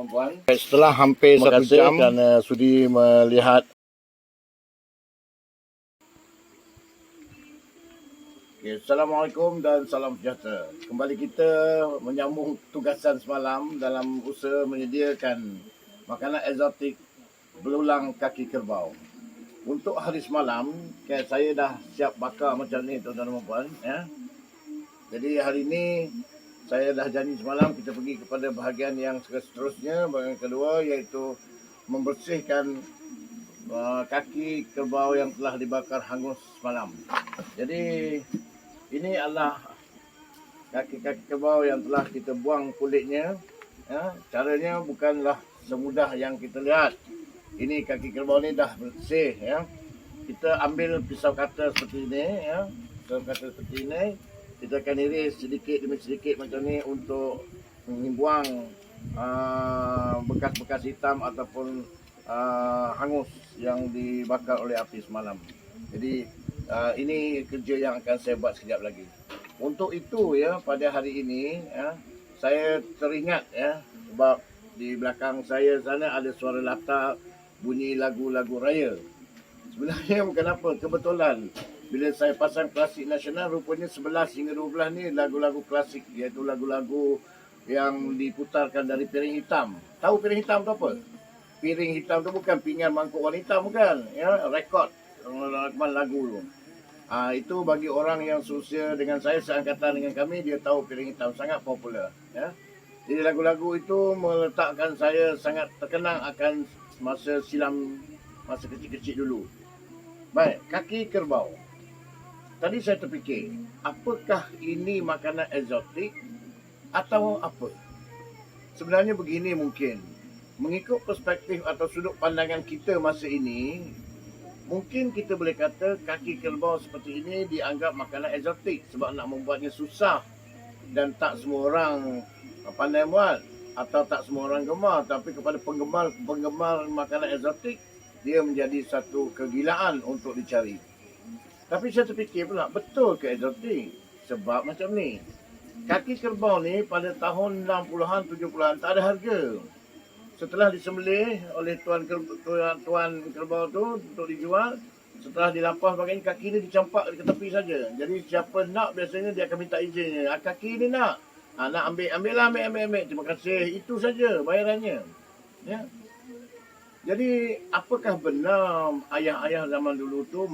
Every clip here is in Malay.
Puan. Setelah hampir 1 jam kerana sudi melihat. Okay, Assalamualaikum dan salam sejahtera. Kembali kita menyambung tugasan semalam dalam usaha menyediakan makanan eksotik belulang kaki kerbau. Untuk hari semalam, saya dah siap bakar macam ni tuan-tuan dan puan. Ya. Jadi hari ini saya dah janji semalam kita pergi kepada bahagian yang seterusnya, bahagian kedua iaitu membersihkan kaki kerbau yang telah dibakar hangus semalam. Jadi ini adalah kaki-kaki kerbau yang telah kita buang kulitnya. Ya, caranya bukanlah semudah yang kita lihat. Ini kaki kerbau ni dah bersih. Ya. Kita ambil pisau kata seperti ini. Ya. Pisau kata seperti ini. Kita akan iris sedikit demi sedikit macam ni untuk membuang bekas-bekas hitam ataupun hangus yang dibakar oleh api semalam. Jadi ini kerja yang akan saya buat sekejap lagi. Untuk itu ya, pada hari ini ya, saya teringat ya, sebab di belakang saya sana ada suara latar bunyi lagu-lagu raya. Sebenarnya bukan apa, kebetulan bila saya pasang klasik nasional, rupanya 11 hingga 12 ni lagu-lagu klasik, iaitu lagu-lagu yang diputarkan dari piring hitam. Tahu piring hitam tu apa? Piring hitam tu bukan pinggan mangkuk warna hitam, bukan. Ya, rekod rakaman lagu tu. Itu bagi orang yang seusia dengan saya, seangkatan dengan kami, dia tahu piring hitam sangat popular. Ya. Jadi lagu-lagu itu meletakkan saya sangat terkenang akan masa silam, masa kecil-kecil dulu. Baik, kaki kerbau. Tadi saya terfikir, apakah ini makanan eksotik atau apa? Sebenarnya begini mungkin. Mengikut perspektif atau sudut pandangan kita masa ini, mungkin kita boleh kata kaki kerbau seperti ini dianggap makanan eksotik sebab nak membuatnya susah dan tak semua orang pandai buat atau tak semua orang gemar. Tapi kepada penggemar makanan eksotik, dia menjadi satu kegilaan untuk dicari. Tapi saya terfikir pula, betul ke eksotik? Sebab macam ni, kaki kerbau ni pada tahun 60-an, 70-an tak ada harga. Setelah disembelih oleh tuan kerbau tu untuk dijual, setelah dilapas bagian kaki ni dicampak ke tepi saja. Jadi siapa nak biasanya dia akan minta izin. Kaki ni nak. Nak ambil. Terima kasih. Itu saja bayarannya. Ya. Jadi apakah benar ayah-ayah zaman dulu tu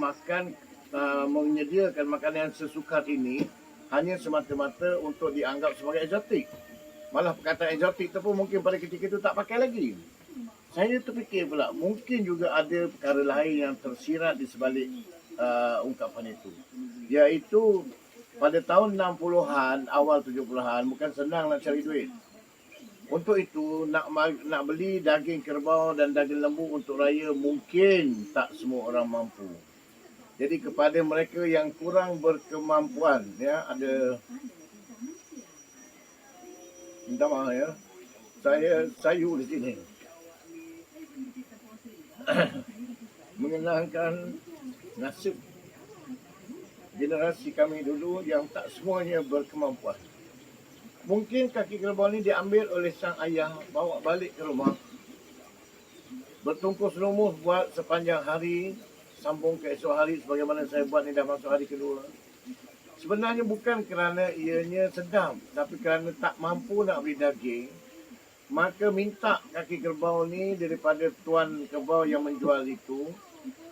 menyediakan makanan yang sesukar ini hanya semata-mata untuk dianggap sebagai eksotik? Malah perkataan eksotik tu pun mungkin pada ketika itu tak pakai lagi. Saya terfikir pula, mungkin juga ada perkara lain yang tersirat di sebalik ungkapan itu. Iaitu pada tahun 60-an, awal 70-an, bukan senang nak cari duit. Untuk itu, nak beli daging kerbau dan daging lembu untuk raya mungkin tak semua orang mampu. Jadi kepada mereka yang kurang berkemampuan, ya, ada, minta maaf ya, saya sayu di sini. Mengenangkan nasib generasi kami dulu yang tak semuanya berkemampuan. Mungkin kaki kerbau ni diambil oleh sang ayah, bawa balik ke rumah, bertungkus lumus buat sepanjang hari, sambung ke esok hari sebagaimana saya buat ni dah masuk hari kedua. Sebenarnya bukan kerana ianya sedap, tapi kerana tak mampu nak beli daging, maka minta kaki kerbau ni daripada tuan kerbau yang menjual itu,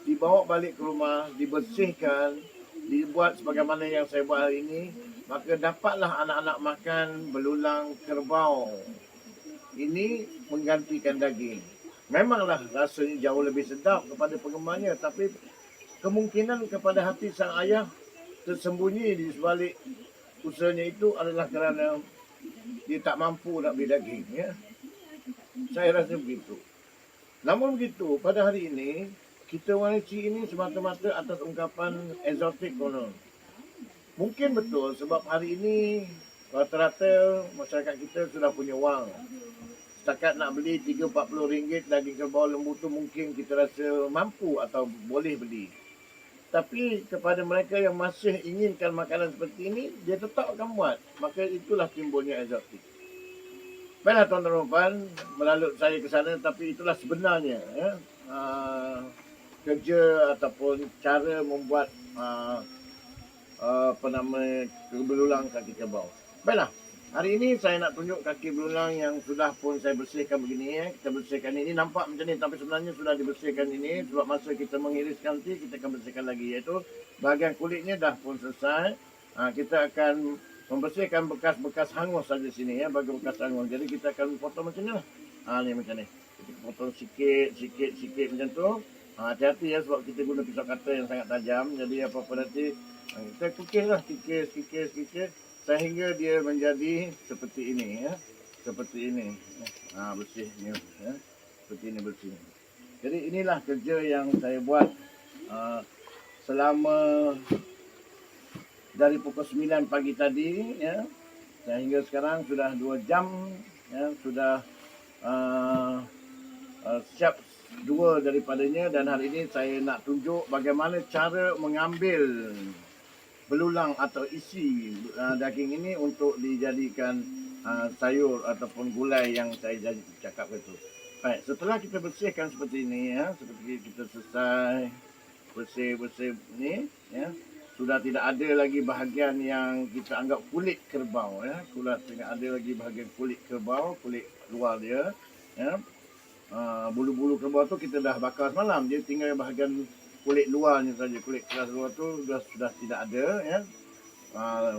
dibawa balik ke rumah, dibersihkan, dibuat sebagaimana yang saya buat hari ini, maka dapatlah anak-anak makan belulang kerbau. Ini menggantikan daging. Memanglah rasanya jauh lebih sedap kepada penggemarnya, tapi kemungkinan kepada hati sang ayah tersembunyi di sebalik usahanya itu adalah kerana dia tak mampu nak beli daging. Ya. Saya rasa begitu. Namun begitu, pada hari ini, kita wanci ini semata-mata atas ungkapan eksotik konon. Mungkin betul sebab hari ini rata-rata masyarakat kita sudah punya wang. Setakat nak beli 30-40 ringgit daging kerbau lembu tu mungkin kita rasa mampu atau boleh beli. Tapi kepada mereka yang masih inginkan makanan seperti ini, dia tetap akan buat. Maka itulah timbulnya eksotik. Baiklah tuan-tuan dan puan, melalut saya ke sana, tapi itulah sebenarnya ya, kerja ataupun cara membuat apa nama belulang kaki kerbau. Baiklah, hari ini saya nak tunjuk kaki belulang yang sudah pun saya bersihkan begini ya. Kita bersihkan ini nampak macam ni, tapi sebenarnya sudah dibersihkan ini. Sebab masa kita mengiriskan nanti kita akan bersihkan lagi, iaitu bahagian kulitnya dah pun selesai. Kita akan membersihkan bekas-bekas hangus saja sini ya, bagi bekas hangus. Jadi kita akan potong macam ni lah. Ni macam ni. Kita potong sikit macam tu. Hati-hati ya, sebab kita guna pisau kata yang sangat tajam. Jadi apa-apa nanti kita kukis lah, kikis sehingga dia menjadi seperti ini ya. Seperti ini. Bersih ni ya. Seperti ini bersih. Jadi inilah kerja yang saya buat selama dari pukul 9 pagi tadi ya, sehingga sekarang sudah 2 jam ya, sudah siap 2 daripadanya. Dan hari ini saya nak tunjuk bagaimana cara mengambil belulang atau isi daging ini untuk dijadikan sayur ataupun gulai yang saya cakap itu. Baik, setelah kita bersihkan seperti ini ya, seperti kita selesai bersih ni ya, sudah tidak ada lagi bahagian yang kita anggap kulit kerbau ya. Sudah tidak ada lagi bahagian kulit kerbau, kulit luar dia ya. Bulu-bulu kerbau tu kita dah bakar semalam. Dia tinggal bahagian kulit luarnya saja. Kulit keras luar tu sudah tidak ada ya.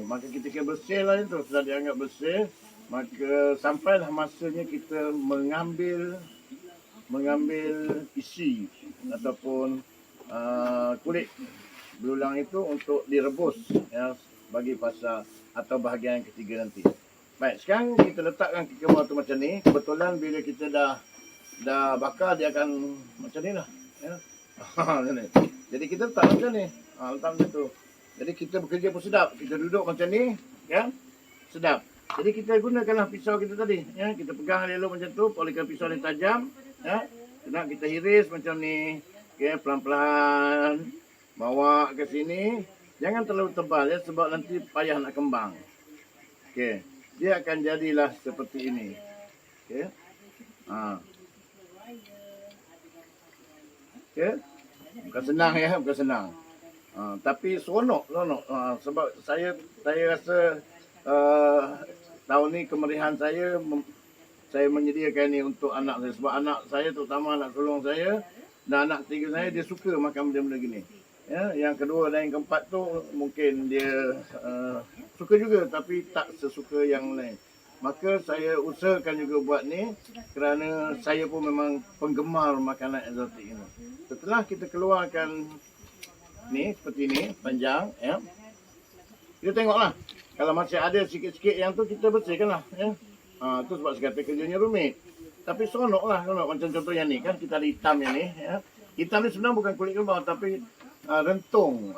Maka kita kena bersih lah itu. Sudah dianggap bersih. Maka sampailah masanya kita mengambil isi ataupun kulit belulang itu untuk direbus ya, bagi fasa atau bahagian yang ketiga nanti. Baik, sekarang kita letakkan kaki kerbau tu macam ni. Kebetulan bila kita dah bakar, dia akan macam ni lah ya. Jadi kita letak macam ni, letak macam tu. Jadi kita bekerja pun sedap. Kita duduk macam ni ya, sedap. Jadi kita gunakanlah pisau kita tadi ya. Kita pegang elok macam tu, olehkan pisau ni tajam ya. Kita hiris macam ni. Okay, pelan-pelan bawa ke sini. Jangan terlalu tebal ya, sebab nanti payah nak kembang. Okey, dia akan jadilah seperti ini. Okey. Okey. Bukan senang ya, bukan senang. Tapi seronok. Sebab saya rasa tahun ni kemerihan saya menyediakan ni untuk anak saya. Sebab anak saya, terutama anak sulung saya dan anak ketiga saya, dia suka makan benda-benda gini. Ya, yang kedua dan yang keempat tu mungkin dia suka juga, tapi tak sesuka yang lain. Maka saya usahakan juga buat ni kerana saya pun memang penggemar makanan eksotik ini. Setelah kita keluarkan ni seperti ni panjang ya, kita tengoklah kalau masih ada sikit-sikit yang tu kita bersihkanlah ya. Tu sebab saya kata kerjanya rumit. Tapi seronoklah kalau macam contoh yang ni kan, kita ada hitam yang ni ya. Hitam ni sebenarnya bukan kulit kerbau, tapi rentung,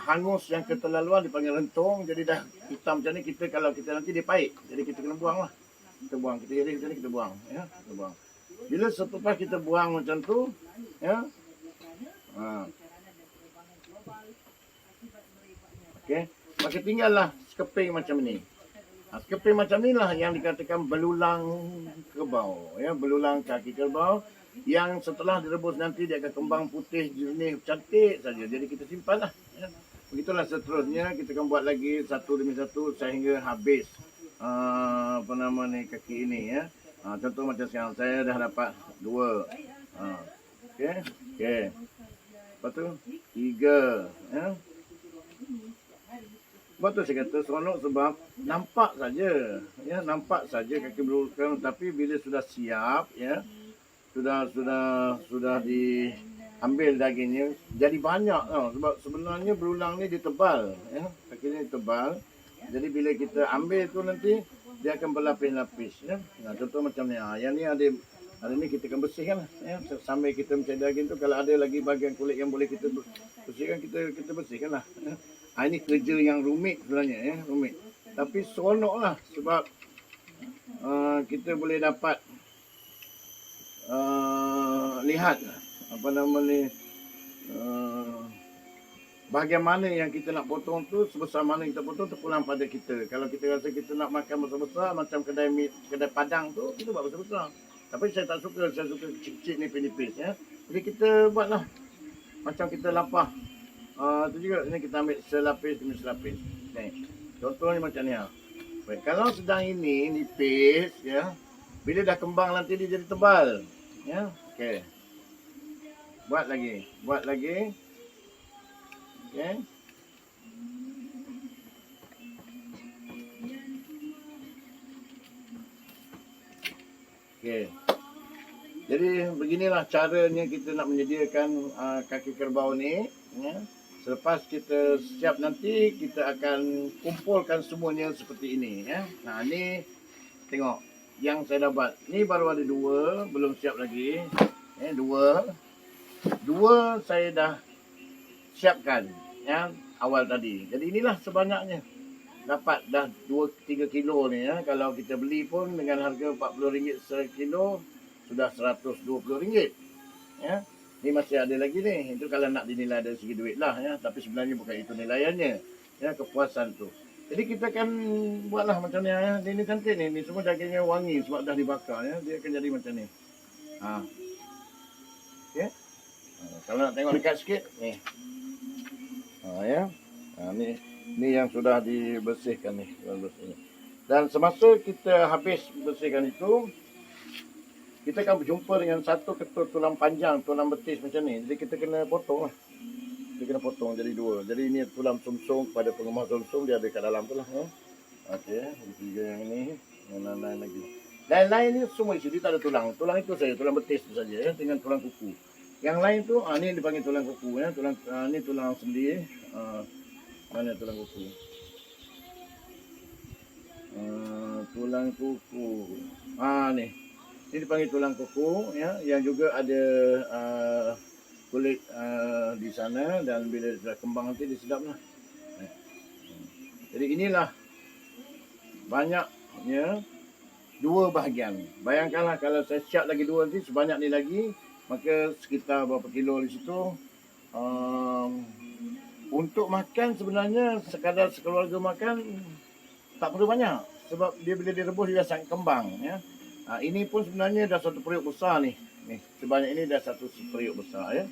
hangus yang keterlaluan dipanggil rentung. Jadi dah hitam macam ni, kita kalau kita nanti dia pahit, jadi kita kena buang lah. Kita buang, kita iris macam ni, kita buang ya, kita buang. Bila selepas kita buang macam tu ya, okey, maka tinggallah sekeping macam ni. Sekeping macam ni lah yang dikatakan belulang kerbau ya, belulang kaki kerbau, yang setelah direbus nanti dia akan kembang putih jernih cantik saja. Jadi kita simpanlah ya. Begitulah seterusnya kita akan buat lagi satu demi satu sehingga habis apa nama ni kaki ini ya. Contoh macam sekarang saya dah dapat 2. Okey. Lepas tu 3 ya. Sebab tu saya kata seronok, sebab nampak saja ya, nampak saja kaki belulang, tapi bila sudah siap ya, sudah diambil dagingnya jadi banyak tau. Sebab sebenarnya belulang ni dia tebal ya, kakinya tebal. Jadi bila kita ambil tu nanti dia akan berlapis-lapis ya. Contoh macam ni, yang ni ada hari ni kita akan bersihkan ya. Sambil kita mencari daging tu, kalau ada lagi bahagian kulit yang boleh kita bersihkan, kita bersihkanlah ya. Ini kerja yang rumit sebenarnya ya, rumit. Tapi seronoklah sebab kita boleh dapat lihat apa nama ni, bahagian mana yang kita nak potong tu, sebesar mana kita potong tu pulang pada kita. Kalau kita rasa kita nak makan besar-besar macam kedai Padang tu, kita buat besar-besar. Tapi saya tak suka, saya suka kecil-kecil nipis-nipis ya. Jadi kita buatlah macam kita lapah. Tu juga ni kita ambil selapis demi selapis. Ni. Contohnya macam ni ha. Baik, kalau sedang ini nipis ya. Bila dah kembang nanti dia jadi tebal. Ya. Okey. Buat lagi. Okey. Okey. Jadi beginilah caranya kita nak menyediakan kaki kerbau ni ya. Selepas kita siap nanti kita akan kumpulkan semuanya seperti ini ya. Nah, ni tengok yang saya dapat. Ni baru ada 2, belum siap lagi. Dua saya dah siapkan ya awal tadi. Jadi inilah sebanyaknya. Dapat dah 2-3 kilo ni ya. Kalau kita beli pun dengan harga RM40 sekilo sudah RM120 ya. Ni masih ada lagi ni. Itu kalau nak dinilai dari segi duit lah ya. Tapi sebenarnya bukan itu nilaiannya ya, kepuasan tu. Jadi kita akan buatlah macam ni ya. Ini cantik ni. Ni semua dagingnya wangi sebab dah dibakar ya. Dia akan jadi macam ni. Okay. Kalau nak tengok dekat sikit ni. Ya. Ni yang sudah dibersihkan ni. Dan semasa kita habis bersihkan itu, kita akan berjumpa dengan satu ketul tulang panjang, tulang betis macam ni. Jadi kita kena potong lah. Kita kena potong jadi 2. Jadi ini tulang sumsum kepada penggemar sumsum, dia ada kat dalam tu lah. Ya. Okey, tiga yang ini. Yang lain lagi. Lain-lain ni semua isi, dia tak ada tulang. Tulang itu saja, tulang betis tu saja ya, dengan tulang kuku. Yang lain tu, ni dipanggil tulang kuku ya. Ni tulang sendi. Mana tulang kuku? Tulang kuku. Ni. Ini dipanggil tulang kuku ya, yang juga ada kulit di sana, dan bila dah kembang nanti disedaplah. Jadi inilah banyaknya 2 bahagian. Bayangkanlah kalau saya siap lagi 2 nanti sebanyak ni lagi, maka sekitar berapa kilo di situ. Untuk makan sebenarnya sekadar sekeluarga makan tak perlu banyak, sebab dia bila direbus dia dah sangat kembang ya. Ini pun sebenarnya dah satu periuk besar ni. Sebanyak ini dah satu periuk besar ya.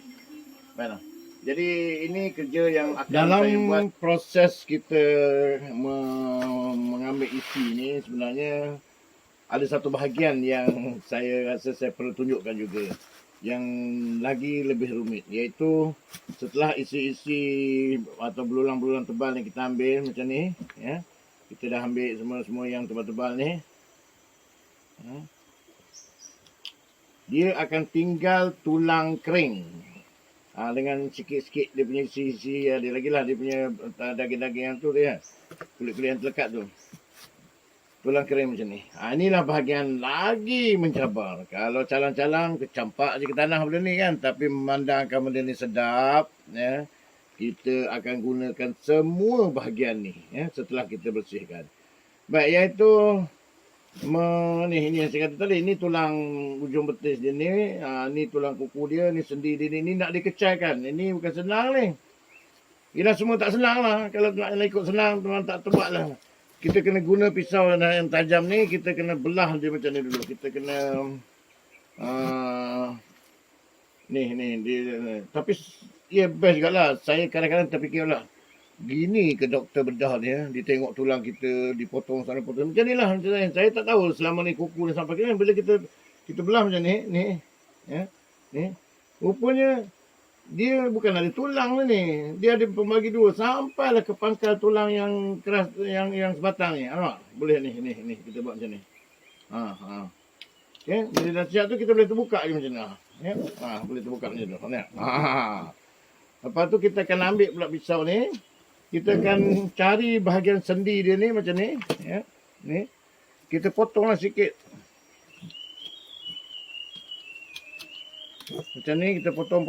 Baiklah. Jadi ini kerja yang akan saya buat. Proses kita mengambil isi ni sebenarnya ada satu bahagian yang saya rasa saya perlu tunjukkan juga, yang lagi lebih rumit, iaitu setelah isi-isi atau belulang-belulang tebal yang kita ambil macam ni ya. Kita dah ambil semua yang tebal-tebal ni. Dia akan tinggal tulang kering dengan sikit-sikit dia punya isi-isi. Ada lagi lah dia punya daging-daging yang tu dia, kulit-kulit yang terlekat tu, tulang kering macam ni. Inilah bahagian lagi mencabar. Kalau calang-calang kecampak je ke tanah benda ni kan, tapi memandangkan benda ni sedap ya, kita akan gunakan semua bahagian ni ya setelah kita bersihkan. Baik, iaitu ini yang saya kata tadi, ni tulang ujung betis dia ni, ni tulang kuku dia, ni sendi dia ni nak dikecaikan. Ini bukan senang ni. Ialah semua tak senang lah. Kalau nak ikut senang, memang tak terbuat lah. Kita kena guna pisau yang tajam ni, kita kena belah dia macam ni dulu. Kita kena ni dia. Tapi ia best juga lah. Saya kadang-kadang terfikir lah, gini ke doktor bedah dia tengok tulang kita dipotong sana potong macam ni lah. Saya tak tahu selama ni kuku ni sampai kena. Bila kita belah macam ni ya, ni rupanya dia bukan ada tulang ni, dia ada pembagi 2 sampailah ke pangkal tulang yang keras, yang sebatang ni. Nampak? Boleh ni kita buat macam ni. Okey, bila dah siap tu kita boleh terbuka je macam ni. Ya. Boleh terbuka macam tu. Lepas tu kita akan ambil pula pisau ni. Kita akan cari bahagian sendi dia ni macam ni ya. Ni kita potonglah sikit. Macam ni kita potong.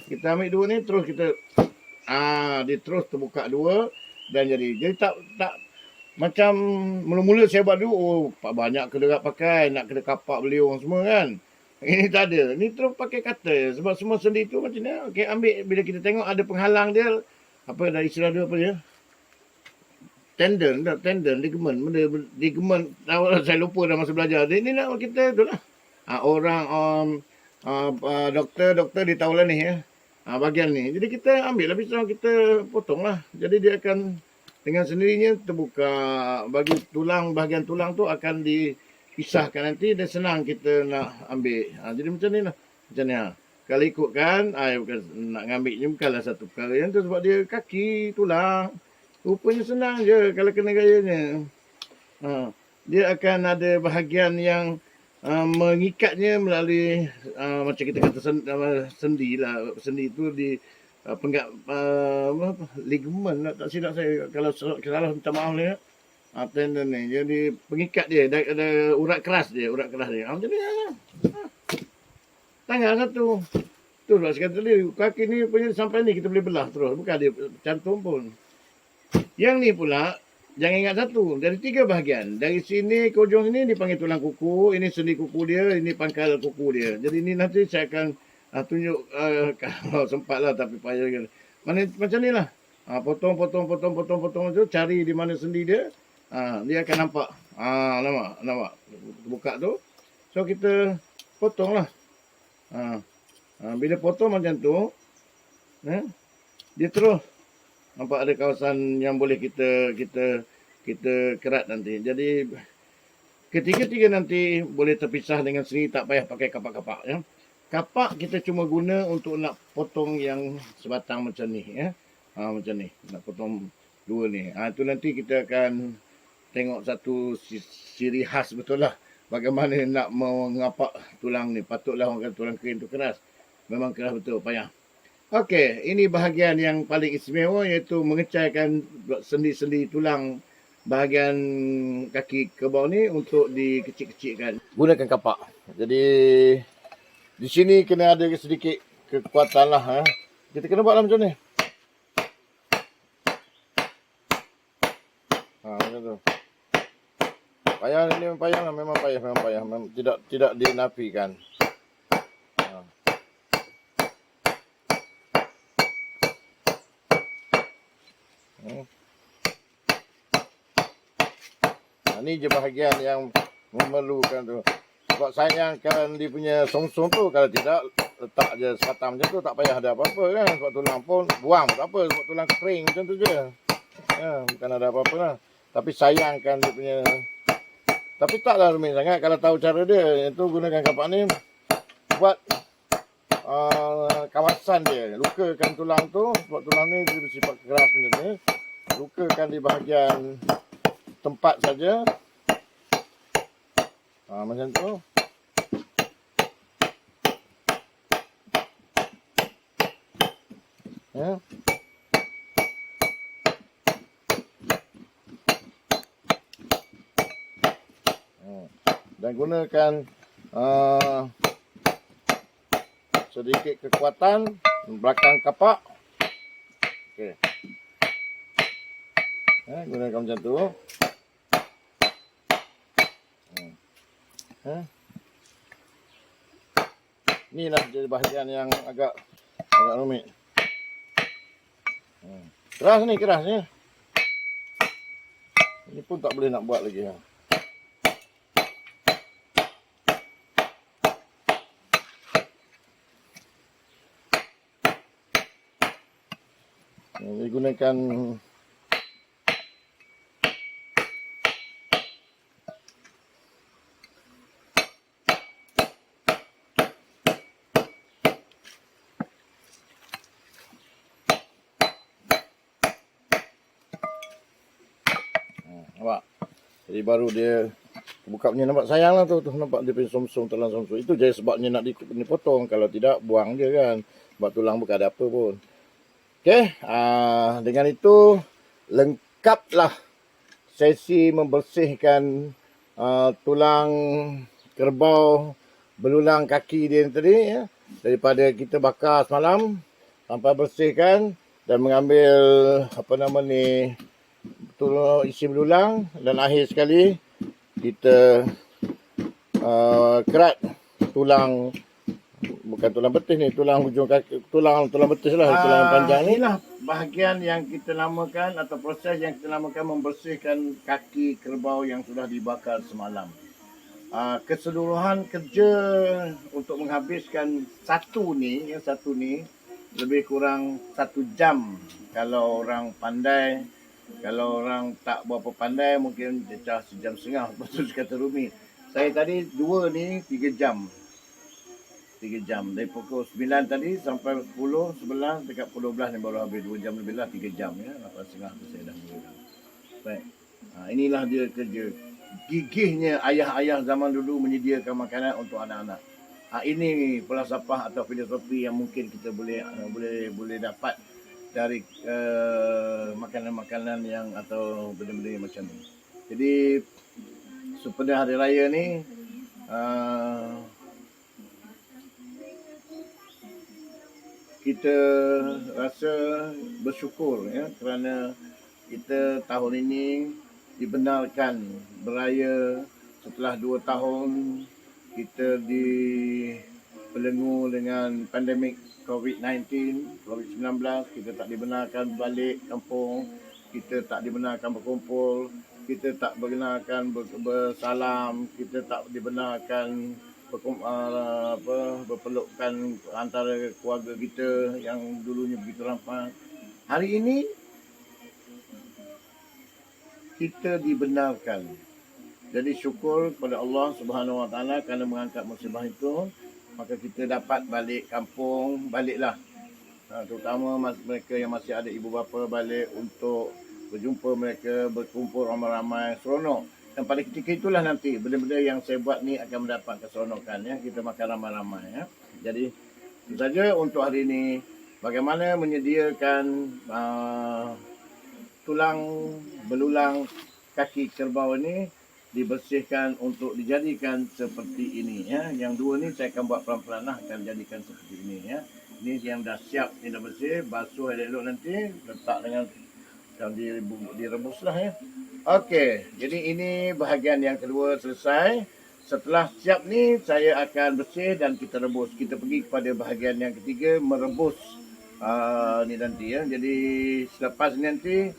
Kita ambil 2 ni, terus kita dia terus terbuka 2 dan jadi tak macam mula-mula saya buat dulu, banyak kena pakai, nak kena kapak beliung semua kan. Ini tak ada. Ni terus pakai cutter. Sebab semua sendi tu macam ni. Okay, ambil. Bila kita tengok ada penghalang dia. Apa dah istilah dia apa dia? Tendon. Ligament. Benda ligament. Tahu lah, saya lupa dah masa belajar. Dia ni nak kita tu lah. Orang doktor dia tahu lah ni ya. Bahagian ni. Jadi kita ambil lah pisau. Kita potong lah. Jadi dia akan dengan sendirinya terbuka. Bagi tulang. Bahagian tulang tu akan dipisahkan nanti dan senang kita nak ambil. Jadi macam ni lah. Macam ni. Kalau ikutkan, bukan nak ngambil ni bukanlah satu perkara yang tu sebab dia kaki, tulang. Rupanya senang je kalau kena gayanya. Dia akan ada bahagian yang mengikatnya melalui macam kita kata sendi lah. Sendi tu di ligament lah. Tak silap saya. Kalau salah minta maaf ni. Tendon ni. Jadi pengikat dia. Ada urat keras dia. Macam ni lah. Tangan satu. Tu lah sekali tadi. Kaki ni punya sampai ni kita boleh belah terus. Bukan dia cantum pun. Yang ni pula. Jangan ingat satu. Dari 3 bahagian. Dari sini ke ujung sini dipanggil tulang kuku. Ini sendi kuku dia. Ini pangkal kuku dia. Jadi ni nanti saya akan tunjuk. Kalau sempat lah. Tapi payah kan. Macam ni lah. Potong tu. Cari di mana sendi dia. Dia akan nampak. Nampak. Buka tu. So kita potong lah. Bila potong macam tu, dia terus nampak ada kawasan yang boleh kita kerat nanti. Jadi ketiga-tiga nanti boleh terpisah dengan sendiri, tak payah pakai kapak-kapak ya. Kapak kita cuma guna untuk nak potong yang sebatang macam ni ya. Macam ni, nak potong 2 ni. Itu nanti kita akan tengok satu ciri khas betul lah. Bagaimana nak mengapak tulang ni. Patutlah orang kata tulang kering tu keras. Memang keras betul, payah. Okey, ini bahagian yang paling istimewa iaitu mengecaikan sendi-sendi tulang bahagian kaki ke bawah ni untuk dikecil-kecilkan. Gunakan kapak. Jadi di sini kena ada sedikit kekuatan lah. Kita kena buat lah macam ni. Macam tu. Payah ni memang payah. Memang tidak dinafikan. Ini je bahagian yang memerlukan tu. Sebab sayangkan dia punya songsong tu. Kalau tidak, letak je serata macam tu. Tak payah ada apa-apa kan. Sebab tulang pun buang pun tak apa. Sebab tulang kering macam tu je. Bukan ada apa-apa lah. Tapi sayangkan dia punya. Tapi taklah rumit sangat. Kalau tahu cara dia. Itu gunakan kapak ni. Buat kawasan dia. Lukakan tulang tu. Sebab tulang ni dia bersifat keras macam ni. Lukakan di bahagian tempat saja. Macam tu. Ya. Dan gunakan sedikit kekuatan belakang kapak. Okey. Gunakan macam tu. Ni lah jadi bahagian yang agak rumit. Keras ni. Ini pun tak boleh nak buat lagi. Jadi gunakan nampak? Jadi baru dia buka punya, nampak sayang lah tu nampak dia punya somsum, tulang somsum. Itu je sebabnya nak dipotong. Kalau tidak, buang je kan. Sebab tulang bukan ada apa pun. Okey, dengan itu lengkaplah sesi membersihkan tulang kerbau belulang kaki dia tadi ya. Daripada kita bakar semalam sampai bersihkan dan mengambil isi belulang, dan akhir sekali kita kerat tulang, bukan tulang betis ni, tulang hujung kaki, tulang betis lah, tulang yang panjang ni. Inilah bahagian yang kita namakan atau proses yang kita namakan membersihkan kaki kerbau yang sudah dibakar semalam. Keseluruhan kerja untuk menghabiskan satu ni lebih kurang 1 jam kalau orang pandai. Kalau orang tak berapa pandai mungkin cecah 1.5 jam, betul kata Rumi. Saya tadi 2 ni 3 jam. 3 jam dari pukul 9 tadi sampai 10, 11 dekat pukul 12 ni baru habis 2 jam lebih lah, 3 jam ya. 8.30 tu saya dah mula. Baik. Inilah dia kerja. Gigihnya ayah-ayah zaman dulu menyediakan makanan untuk anak-anak. Ini falsafah atau filosofi yang mungkin kita boleh dapat dari makanan-makanan yang atau benda-benda yang macam ni. Jadi sepada hari raya ni kita rasa bersyukur ya, kerana kita tahun ini dibenarkan beraya setelah 2 tahun kita dibelenggu dengan pandemik COVID-19, kita tak dibenarkan balik kampung, kita tak dibenarkan berkumpul, kita tak dibenarkan bersalam, kita tak dibenarkan berpelukan antara keluarga kita yang dulunya begitu ramai. Hari ini kita dibenarkan. Jadi syukur kepada Allah Subhanahu Wa Taala kerana mengangkat musibah itu, maka kita dapat balik kampung, baliklah. Terutama mereka yang masih ada ibu bapa balik untuk berjumpa mereka, berkumpul ramai-ramai, seronok. Dan pada ketika itulah nanti benda-benda yang saya buat ni akan mendapat keseronokan ya. Kita makan ramai-ramai ya. Jadi itu saja untuk hari ini. Bagaimana menyediakan tulang belulang kaki kerbau ini dibersihkan untuk dijadikan seperti ini ya. Yang 2 ni saya akan buat pelan-pelan lah, akan jadikan seperti ini ya. Ini yang dah siap, ini dah bersih, basuh elok-elok nanti, letak dengan direbus lah ya. Okey, jadi ini bahagian yang kedua selesai. Setelah siap ni saya akan bersih dan kita rebus. Kita pergi kepada bahagian yang ketiga, merebus ni nanti ya. Jadi selepas ni nanti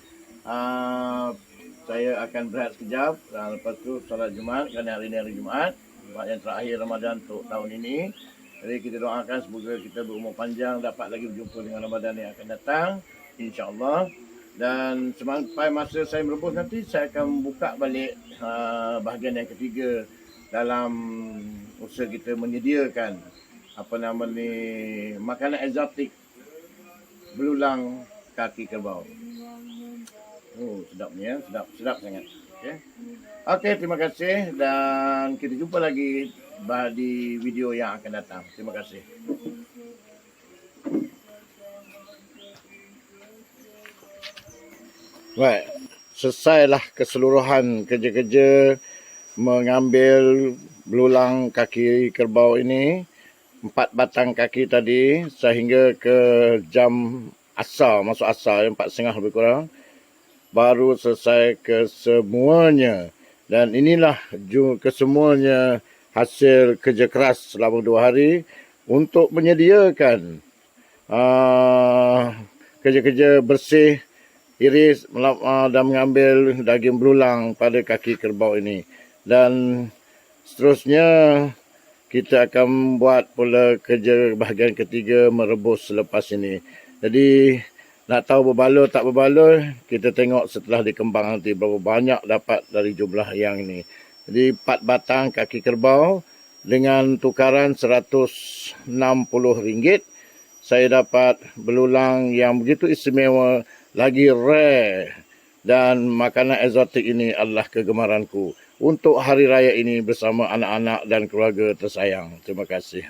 saya akan berehat sekejap. Lepas tu solat Jumaat, kerana hari ini hari Jumaat, Jumaat yang terakhir Ramadan untuk tahun ini. Jadi kita doakan semoga kita berumur panjang, dapat lagi berjumpa dengan Ramadan yang akan datang, insya-Allah. Dan sampai masa saya merebus nanti, saya akan buka balik bahagian yang ketiga dalam usaha kita menyediakan makanan eksotik belulang kaki kerbau. Oh, sedapnya, sedap sangat. Okey, terima kasih dan kita jumpa lagi di video yang akan datang. Terima kasih. Baik, selesailah keseluruhan kerja-kerja mengambil belulang kaki kerbau ini, 4 batang kaki tadi sehingga ke jam asar, masuk asar 4.30 lebih kurang, baru selesai kesemuanya. Dan inilah kesemuanya hasil kerja keras selama 2 hari untuk menyediakan kerja-kerja bersih, iris dan mengambil daging belulang pada kaki kerbau ini. Dan seterusnya kita akan buat pula kerja bahagian ketiga, merebus selepas ini. Jadi nak tahu berbaloi tak berbaloi, kita tengok setelah dikembang nanti berapa banyak dapat dari jumlah yang ini. Jadi 4 batang kaki kerbau dengan tukaran RM160. Saya dapat belulang yang begitu istimewa, lagi rare, dan makanan eksotik ini adalah kegemaranku untuk hari raya ini bersama anak-anak dan keluarga tersayang. Terima kasih.